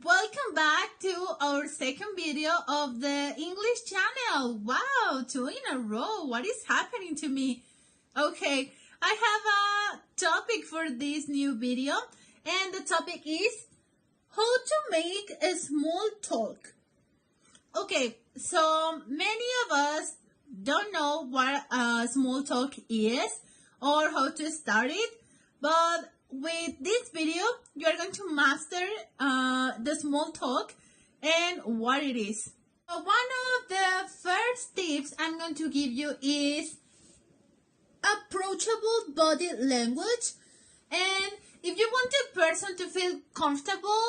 welcome back to our second video of the English channel. Wow, 2 in a row. What is happening to me? Okay, I have a topic for this new video, and the topic is how to make a small talk. Okay, so many of us don't know what small talk is or how to start it, but with this video, you are going to master the small talk and what it is. So one of the first tips I'm going to give you is approachable body language. And if you want a person to feel comfortable,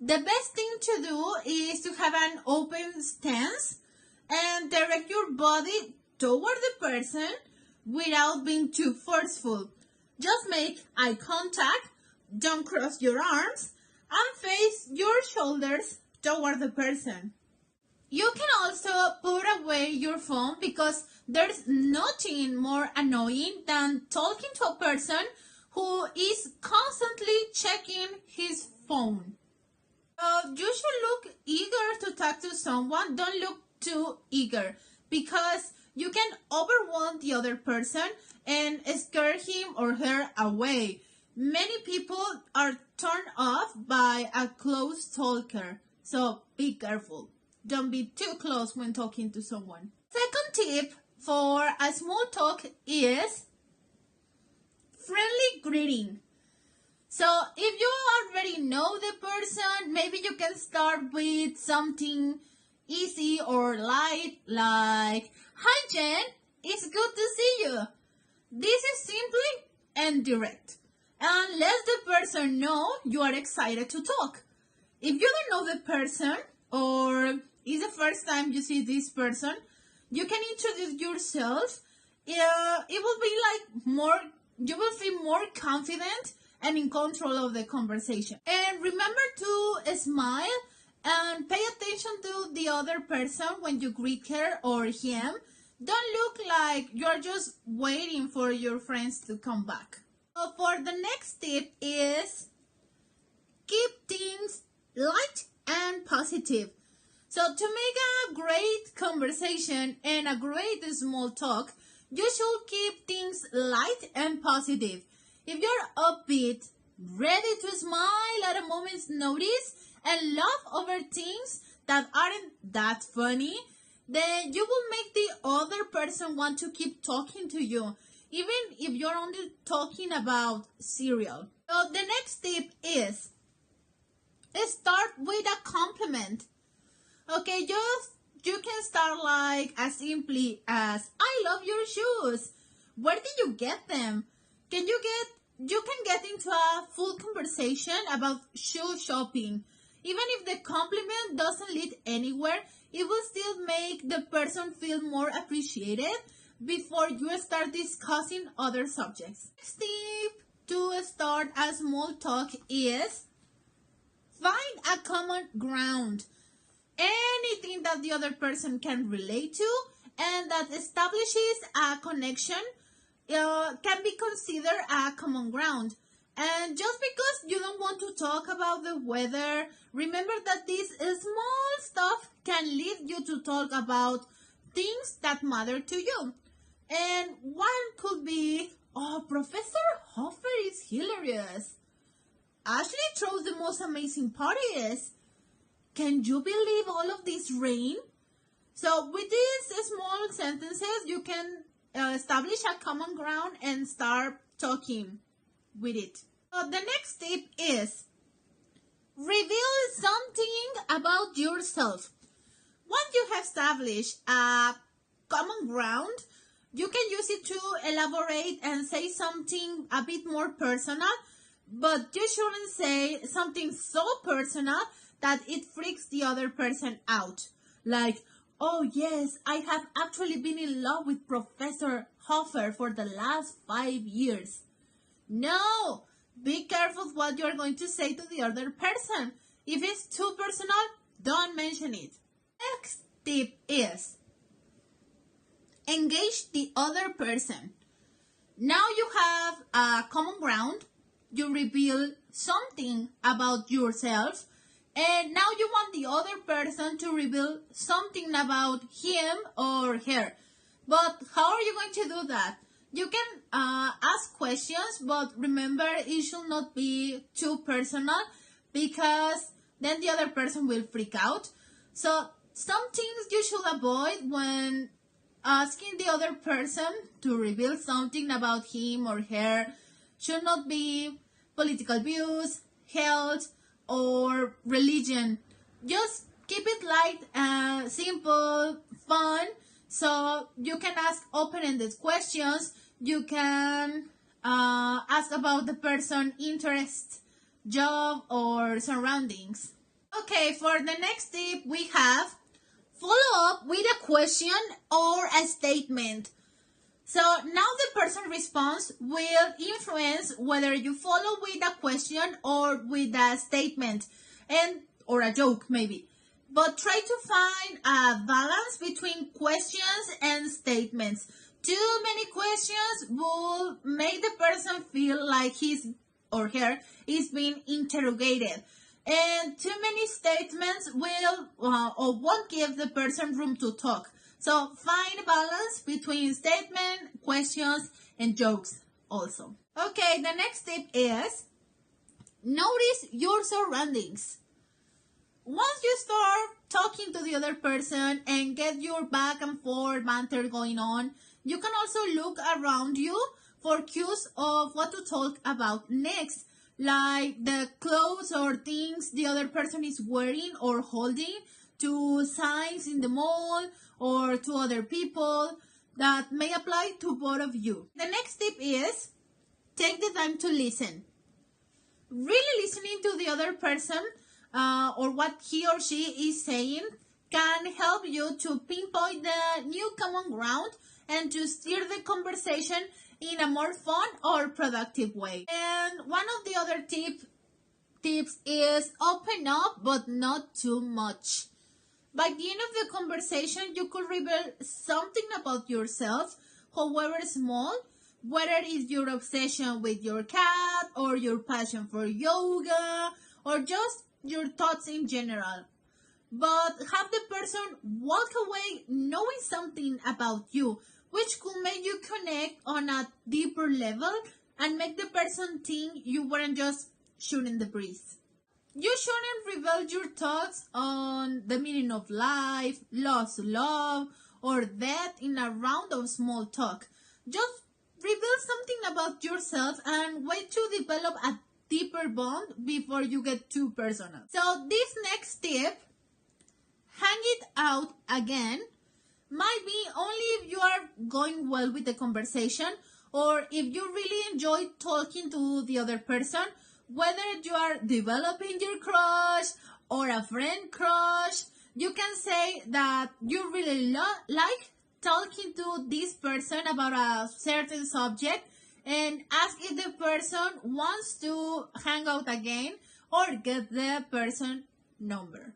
the best thing to do is to have an open stance and direct your body toward the person without being too forceful. Just make eye contact, don't cross your arms, and face your shoulders toward the person. You can also put away your phone because there's nothing more annoying than talking to a person who is constantly checking his phone. You should look eager to talk to someone. Don't look too eager because you can overwhelm the other person and scare him or her away. Many people are turned off by a close talker, so be careful. Don't be too close when talking to someone. Second tip for a small talk is friendly greeting. So if you already know the person, maybe you can start with something easy or light like, "Hi Jen, it's good to see you." This is simply and direct, and let the person know you are excited to talk. If you don't know the person or it's the first time you see this person, you can introduce yourself. It will be like you will feel more confident and in control of the conversation. And remember to smile and pay attention to the other person when you greet her or him. Don't look like you're just waiting for your friends to come back. So for the next tip is keep things light and positive. So to make a great conversation and a great small talk, you should keep things light and positive. If you're upbeat, ready to smile at a moment's notice, and laugh over things that aren't that funny, then you will make the other person want to keep talking to you, even if you're only talking about cereal. So the next tip is start with a compliment. Okay, you can start like as simply as, "I love your shoes. Where did you get them?" You can get into a full conversation about shoe shopping. Even if the compliment doesn't lead anywhere, it will still make the person feel more appreciated before you start discussing other subjects. Next tip to start a small talk is find a common ground. Anything that the other person can relate to and that establishes a connection can be considered a common ground. And just because you don't want to talk about the weather, remember that this small stuff can lead you to talk about things that matter to you. And one could be, "Oh, Professor Hoffer is hilarious. Ashley throws the most amazing parties. Can you believe all of this rain?" So with these small sentences, you can establish a common ground and start talking with it. So the next tip is reveal something about yourself. Once you have established a common ground, you can use it to elaborate and say something a bit more personal, but you shouldn't say something so personal that it freaks the other person out. Like, "Oh yes, I have actually been in love with Professor Hoffer for the last 5 years." No! Be careful what you're going to say to the other person. If it's too personal, don't mention it. Next tip is engage the other person. Now you have a common ground. You reveal something about yourself and now you want the other person to reveal something about him or her. But how are you going to do that? You can ask questions, but remember it should not be too personal because then the other person will freak out. So some things you should avoid when asking the other person to reveal something about him or her should not be political views, health, or religion. Just keep it light, simple, fun, so you can ask open-ended questions. You can ask about the person's interest, job, or surroundings. Okay, for the next tip, we have follow up with a question or a statement. So now the person response will influence whether you follow with a question or with a statement or a joke maybe. But try to find a balance between questions and statements. Too many questions will make the person feel like his or her is being interrogated. And too many statements will or won't give the person room to talk. So find a balance between statement, questions, and jokes also. Okay, the next tip is notice your surroundings. Once you start talking to the other person and get your back and forth banter going on, you can also look around you for cues of what to talk about next, like the clothes or things the other person is wearing or holding, to signs in the mall, or to other people that may apply to both of you. The next tip is take the time to listen. Really listening to the other person or what he or she is saying can help you to pinpoint the new common ground and to steer the conversation in a more fun or productive way. And one of the other tips is open up, but not too much. By the end of the conversation, you could reveal something about yourself, however small, whether it's your obsession with your cat, or your passion for yoga, or just your thoughts in general. But have the person walk away knowing something about you, which could make you connect on a deeper level and make the person think you weren't just shooting the breeze. You shouldn't reveal your thoughts on the meaning of life, lost love, or death in a round of small talk. Just reveal something about yourself and wait to develop a deeper bond before you get too personal. So this next tip, hang it out again, might be only if you are going well with the conversation or if you really enjoy talking to the other person, whether you are developing your crush or a friend crush. You can say that you really like talking to this person about a certain subject and ask if the person wants to hang out again or get the person number.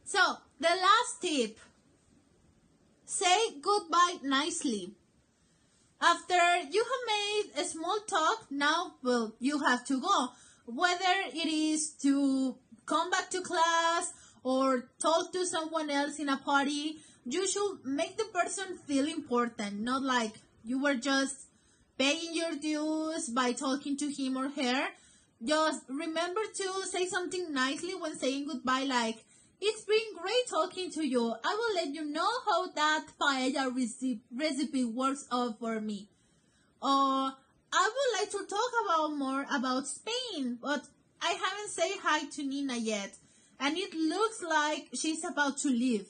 So the last tip, say goodbye nicely. After you have made a small talk, now, well, you have to go. Whether it is to come back to class or talk to someone else in a party, you should make the person feel important, not like you were just paying your dues by talking to him or her. Just remember to say something nicely when saying goodbye, like, it's been great talking to you. I will let you know how that paella recipe works out for me. Or I would like to talk more about Spain, but I haven't said hi to Nina yet, and it looks like she's about to leave.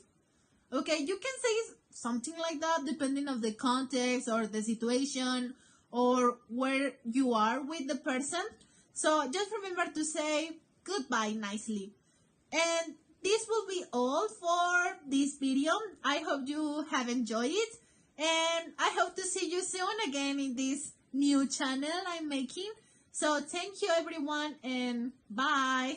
Okay, you can say something like that depending on the context or the situation or where you are with the person. So just remember to say goodbye nicely. And this will be all for this video. I hope you have enjoyed it, and I hope to see you soon again in this new channel I'm making. So thank you everyone, and bye.